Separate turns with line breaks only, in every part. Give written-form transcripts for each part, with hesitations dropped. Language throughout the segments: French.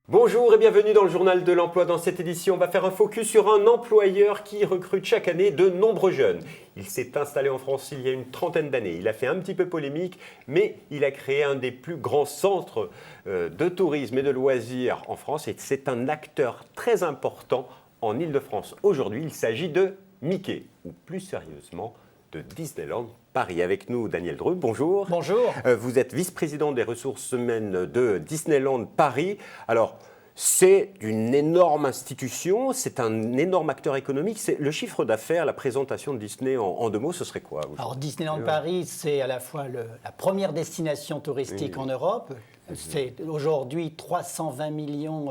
Bonjour et bienvenue dans le journal de l'emploi. Dans cette édition, on va faire un focus sur un employeur qui recrute chaque année de nombreux jeunes. Il s'est installé en France il y a une trentaine d'années. Il a fait un petit peu polémique, mais il a créé un des plus grands centres de tourisme et de loisirs en France. Et c'est un acteur très important en Île-de-France. Aujourd'hui, il s'agit de Mickey, ou plus sérieusement, de Disneyland Paris. Avec nous, Daniel Dreux, bonjour.
Bonjour.
Vous êtes vice-président des ressources humaines de Disneyland Paris. Alors, c'est une énorme institution, c'est un énorme acteur économique. C'est le chiffre d'affaires, la présentation de Disney en deux mots, ce serait quoi?
Alors Disneyland Paris, c'est à la fois la première destination touristique en Europe. C'est aujourd'hui 320 millions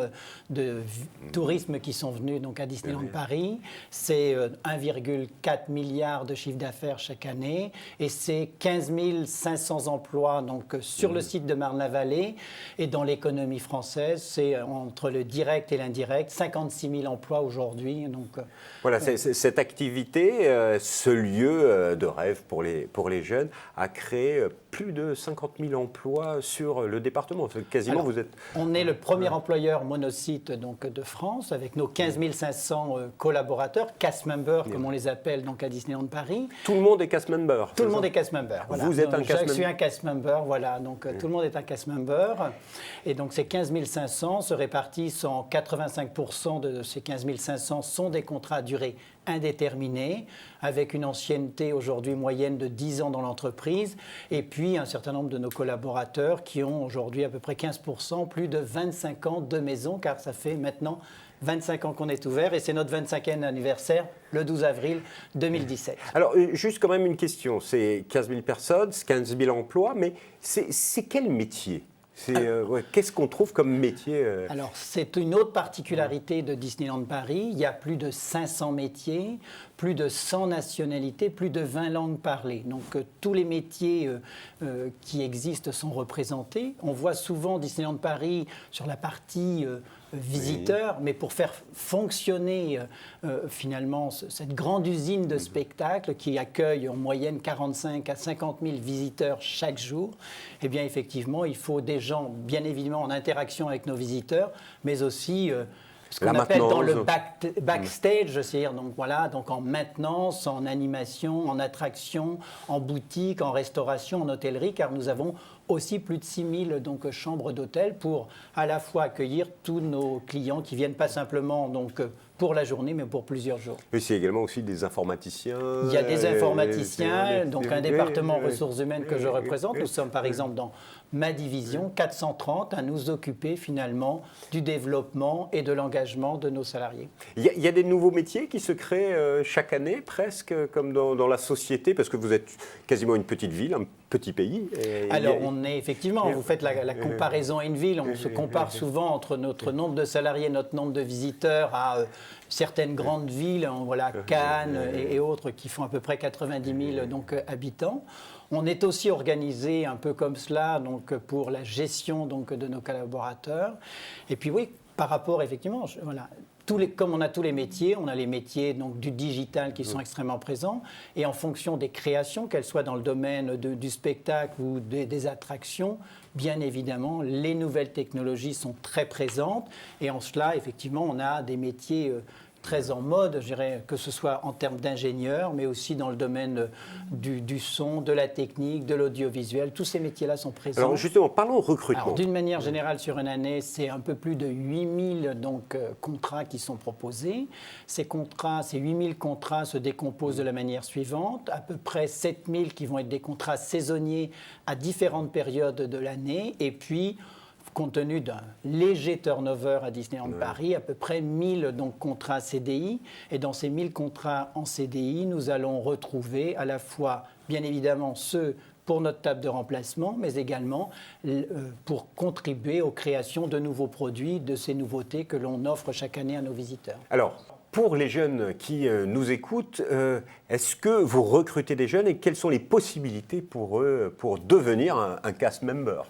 de tourismes qui sont venus donc à Disneyland Paris. C'est 1,4 milliard de chiffre d'affaires chaque année et c'est 15 500 emplois donc, sur le site de Marne-la-Vallée. Et dans l'économie française, c'est entre le direct et l'indirect, 56 000 emplois aujourd'hui.
Voilà, cette activité, ce lieu de rêve pour les jeunes, a créé plus de 50 000 emplois sur le département. Quasiment,
Alors,
vous êtes...
On est le premier employeur monosite donc, de France avec nos 15 500 collaborateurs, cast members comme on les appelle donc, à Disneyland Paris.
Tout le monde est cast member.
Tout le monde est cast member. Voilà.
Vous êtes un cast member.
Je suis un cast member, voilà. Donc tout le monde est un cast member. Et donc ces 15 500 se répartissent en 85% de ces 15 500 sont des contrats à durée indéterminée, avec une ancienneté aujourd'hui moyenne de 10 ans dans l'entreprise, et puis un certain nombre de nos collaborateurs qui ont aujourd'hui à peu près 15%, plus de 25 ans de maison, car ça fait maintenant 25 ans qu'on est ouvert, et c'est notre 25e anniversaire, le 12 avril 2017.
Alors, juste quand même une question, c'est 15 000 personnes, 15 000 emplois, mais c'est quel métier? Qu'est-ce qu'on trouve comme métier
Alors, c'est une autre particularité de Disneyland Paris. Il y a plus de 500 métiers, plus de 100 nationalités, plus de 20 langues parlées. Donc, tous les métiers qui existent sont représentés. On voit souvent Disneyland Paris sur la partie visiteurs, mais pour faire fonctionner finalement cette grande usine de spectacles qui accueille en moyenne 45 à 50 000 visiteurs chaque jour, eh bien effectivement, il faut des gens bien évidemment en interaction avec nos visiteurs, mais aussi ce qu'on appelle dans le backstage, c'est-à-dire donc en maintenance, en animation, en attraction, en boutique, en restauration, en hôtellerie, car nous avons aussi plus de 6 000 donc, chambres d'hôtel pour à la fois accueillir tous nos clients qui viennent pas simplement donc, pour la journée, mais pour plusieurs jours.
Mais c'est également aussi des informaticiens.
Il y a des informaticiens, donc un département ressources humaines que je représente. Nous sommes par exemple dans ma division 430 à nous occuper finalement du développement et de l'engagement de nos salariés.
Il y a des nouveaux métiers qui se créent chaque année, presque comme dans la société, parce que vous êtes quasiment une petite ville, un petit pays.
Alors on est effectivement, vous faites la comparaison à une ville, on se compare souvent entre notre nombre de salariés, notre nombre de visiteurs à certaines grandes villes, voilà, Cannes et autres qui font à peu près 90 000 donc, habitants. On est aussi organisé un peu comme cela donc, pour la gestion donc, de nos collaborateurs. Et puis oui, par rapport effectivement, voilà, comme on a tous les métiers, on a les métiers donc, du digital qui sont extrêmement présents. Et en fonction des créations, qu'elles soient dans le domaine du spectacle ou des attractions, bien évidemment, les nouvelles technologies sont très présentes. Et en cela, effectivement, on a des métiers très en mode, je dirais, que ce soit en termes d'ingénieurs, mais aussi dans le domaine du son, de la technique, de l'audiovisuel. Tous ces métiers-là sont présents.
Alors justement, parlons recrutement.
D'une manière générale, sur une année, c'est un peu plus de 8 000 donc, contrats qui sont proposés. Ces 8 000 contrats se décomposent de la manière suivante. À peu près 7 000 qui vont être des contrats saisonniers à différentes périodes de l'année. Et puis, compte tenu d'un léger turnover à Disneyland Paris, à peu près 1000 donc, contrats CDI. Et dans ces 1000 contrats en CDI, nous allons retrouver à la fois, bien évidemment, ceux pour notre table de remplacement, mais également pour contribuer aux créations de nouveaux produits, de ces nouveautés que l'on offre chaque année à nos visiteurs.
Alors, pour les jeunes qui nous écoutent, est-ce que vous recrutez des jeunes et quelles sont les possibilités pour eux pour devenir un cast member ?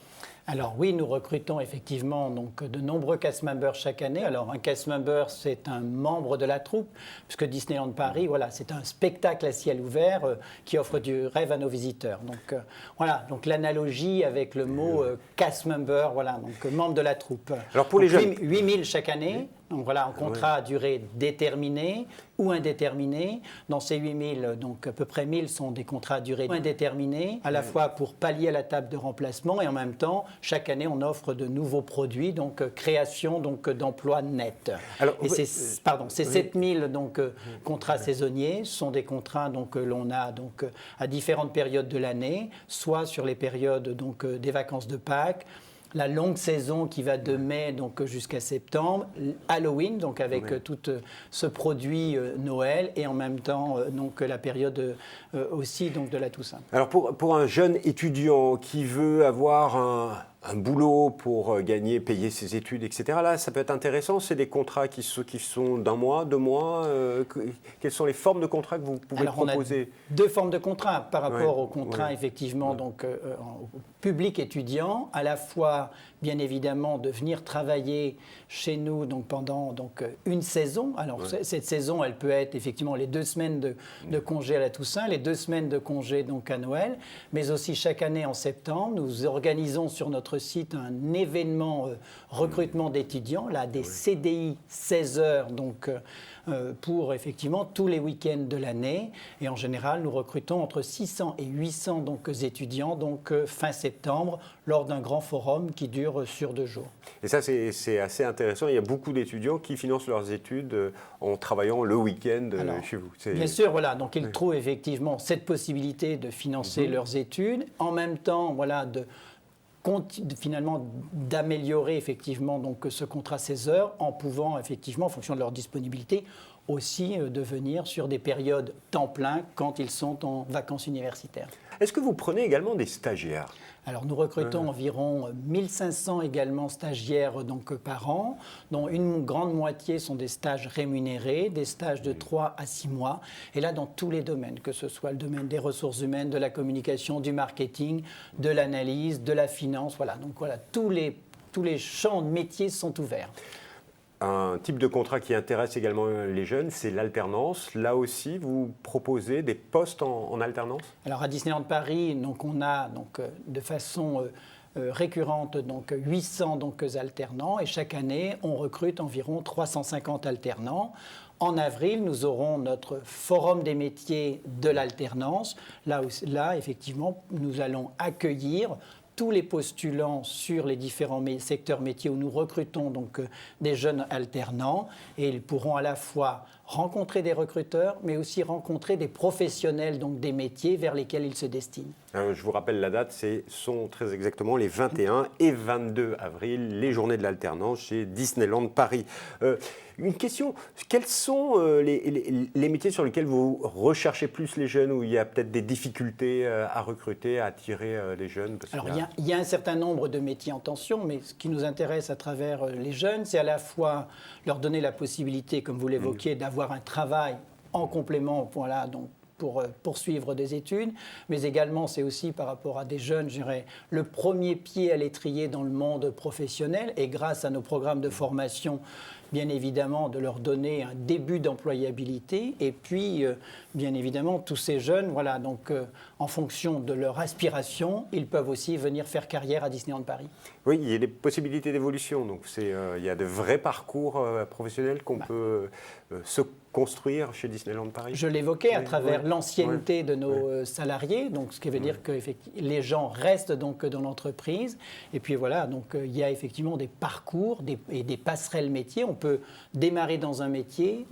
Alors oui, nous recrutons effectivement donc, de nombreux cast members chaque année. Alors un cast member, c'est un membre de la troupe, puisque Disneyland Paris, voilà, c'est un spectacle à ciel ouvert qui offre du rêve à nos visiteurs. Donc voilà, donc l'analogie avec le mot cast member, voilà, donc membre de la troupe.
Alors pour les jeunes,
8000 chaque année. Donc voilà, un contrat à durée déterminée ou indéterminée. Dans ces 8000, donc à peu près 1000 sont des contrats à durée indéterminée, à la fois pour pallier à la table de remplacement et en même temps, chaque année, on offre de nouveaux produits, donc création donc, d'emplois nets. Alors, et ces 7000 donc, contrats saisonniers sont des contrats donc, que l'on a donc, à différentes périodes de l'année, soit sur les périodes donc, des vacances de Pâques, la longue saison qui va de mai donc jusqu'à septembre, Halloween donc avec tout ce produit Noël et en même temps donc la période aussi donc de la Toussaint.
Alors pour un jeune étudiant qui veut avoir un boulot pour gagner, payer ses études, etc. Là, ça peut être intéressant. C'est des contrats qui sont d'un mois, 2 mois. Quelles sont les formes de contrats que vous pouvez proposer?
On a 2 formes de contrats par rapport au contrat effectivement donc au public étudiant, à la fois bien évidemment de venir travailler chez nous donc pendant donc une saison. Alors cette saison, elle peut être effectivement les 2 semaines de congé à la Toussaint, les 2 semaines de congé donc à Noël, mais aussi chaque année en septembre, nous organisons sur notre site un événement recrutement d'étudiants, là des CDI 16 heures donc pour effectivement tous les week-ends de l'année. Et en général, nous recrutons entre 600 et 800 donc, étudiants donc, fin septembre lors d'un grand forum qui dure sur 2 jours.
Et ça, c'est assez intéressant. Il y a beaucoup d'étudiants qui financent leurs études en travaillant le week-end chez vous.
Bien sûr, voilà. Donc, ils trouvent effectivement cette possibilité de financer leurs études. En même temps, voilà, finalement d'améliorer effectivement donc ce contrat 16 heures en pouvant effectivement en fonction de leur disponibilité aussi de venir sur des périodes temps plein quand ils sont en vacances universitaires.
Est-ce que vous prenez également des stagiaires?
Alors nous recrutons environ 1500 également stagiaires donc, par an, dont une grande moitié sont des stages rémunérés, des stages de 3 à 6 mois, et là dans tous les domaines, que ce soit le domaine des ressources humaines, de la communication, du marketing, de l'analyse, de la finance, voilà. Donc voilà, tous les champs de métiers sont ouverts.
Un type de contrat qui intéresse également les jeunes, c'est l'alternance. Là aussi, vous proposez des postes en alternance? Alors
à Disneyland Paris, donc, on a donc, de façon récurrente donc, 800 donc, alternants et chaque année, on recrute environ 350 alternants. En avril, nous aurons notre forum des métiers de l'alternance. Là, effectivement, nous allons accueillir tous les postulants sur les différents secteurs métiers où nous recrutons donc des jeunes alternants et ils pourront à la fois rencontrer des recruteurs mais aussi rencontrer des professionnels donc des métiers vers lesquels ils se destinent.
Je vous rappelle la date, sont très exactement les 21 et 22 avril, les journées de l'alternance chez Disneyland Paris. Une question, quels sont les métiers sur lesquels vous recherchez plus les jeunes, où il y a peut-être des difficultés à recruter, à attirer les jeunes?
Alors il y a un certain nombre de métiers en tension, mais ce qui nous intéresse à travers les jeunes, c'est à la fois leur donner la possibilité, comme vous l'évoquiez, d'avoir un travail en complément, voilà, donc pour poursuivre des études, mais également c'est aussi par rapport à des jeunes, je dirais, le premier pied à l'étrier dans le monde professionnel et grâce à nos programmes de formation, bien évidemment, de leur donner un début d'employabilité et puis, bien évidemment, tous ces jeunes, voilà, donc en fonction de leur aspiration, ils peuvent aussi venir faire carrière à Disneyland Paris.
Oui, il y a des possibilités d'évolution, donc il y a de vrais parcours professionnels qu'on peut se construire chez Disneyland Paris.
Je l'évoquais à travers l'ancienneté de nos salariés, donc ce qui veut dire que les gens restent donc dans l'entreprise. Et puis voilà, donc il y a effectivement des parcours et des passerelles métiers. On peut démarrer dans un métier,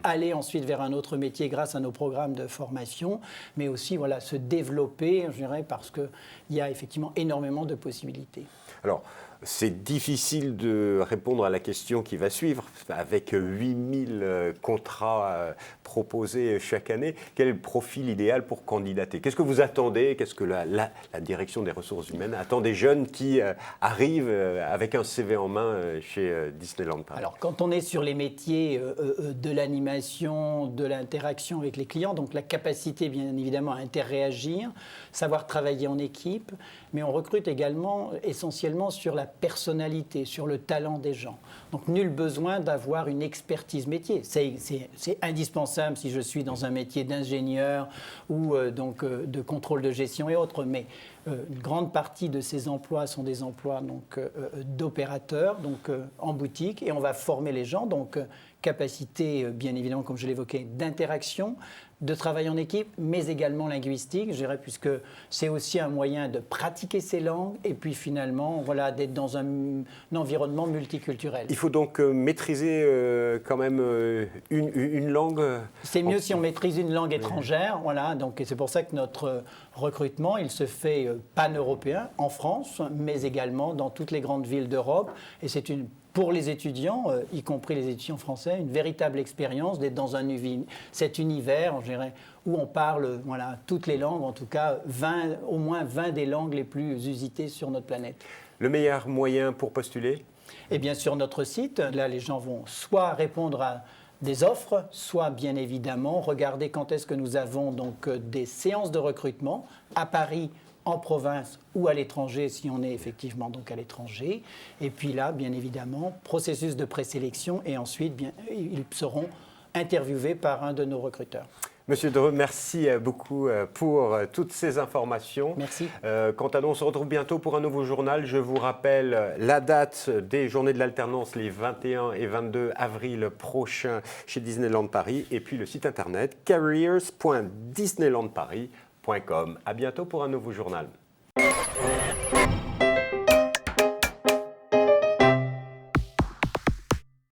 aller ensuite vers un autre métier grâce à nos programmes de formation, mais aussi voilà, se développer, je dirais, parce qu'il y a effectivement énormément de possibilités.
Alors, C'est difficile de répondre à la question qui va suivre. Avec 8000 contrats proposés chaque année, quel est le profil idéal pour candidater? Qu'est-ce que vous attendez? Qu'est-ce que la direction des ressources humaines attend des jeunes qui arrivent avec un CV en main chez Disneyland Paris?
Alors, quand on est sur les métiers de l'animation, de l'interaction avec les clients, donc la capacité, bien évidemment, à interréagir, savoir travailler en équipe, mais on recrute également essentiellement sur la personnalité, sur le talent des gens. Donc, nul besoin d'avoir une expertise métier. C'est indispensable si je suis dans un métier d'ingénieur ou de contrôle de gestion et autres, mais une grande partie de ces emplois sont des emplois d'opérateurs, en boutique, et on va former les gens, capacité, bien évidemment, comme je l'évoquais, d'interaction, de travail en équipe, mais également linguistique, je dirais, puisque c'est aussi un moyen de pratiquer ces langues et puis finalement, voilà, d'être dans un environnement multiculturel.
Il faut donc maîtriser quand même une langue.
C'est mieux si on maîtrise une langue étrangère, voilà. Donc, et c'est pour ça que notre recrutement, il se fait pan-européen en France, mais également dans toutes les grandes villes d'Europe. Et c'est pour les étudiants, y compris les étudiants français, une véritable expérience d'être dans cet univers, je dirais, où on parle toutes les langues, en tout cas au moins 20 des langues les plus usitées sur notre planète.
Le meilleur moyen pour postuler?
Eh bien, sur notre site, là, les gens vont soit répondre à des offres, soit bien évidemment regarder quand est-ce que nous avons des séances de recrutement à Paris, en province ou à l'étranger, si on est effectivement à l'étranger. Et puis là, bien évidemment, processus de présélection et ensuite, ils seront interviewés par un de nos recruteurs.
Monsieur Dreux, merci beaucoup pour toutes ces informations.
Merci.
Quant à nous, on se retrouve bientôt pour un nouveau journal. Je vous rappelle la date des Journées de l'Alternance, les 21 et 22 avril prochains chez Disneyland Paris. Et puis le site internet careers.disneylandparis.com. À bientôt pour un nouveau journal.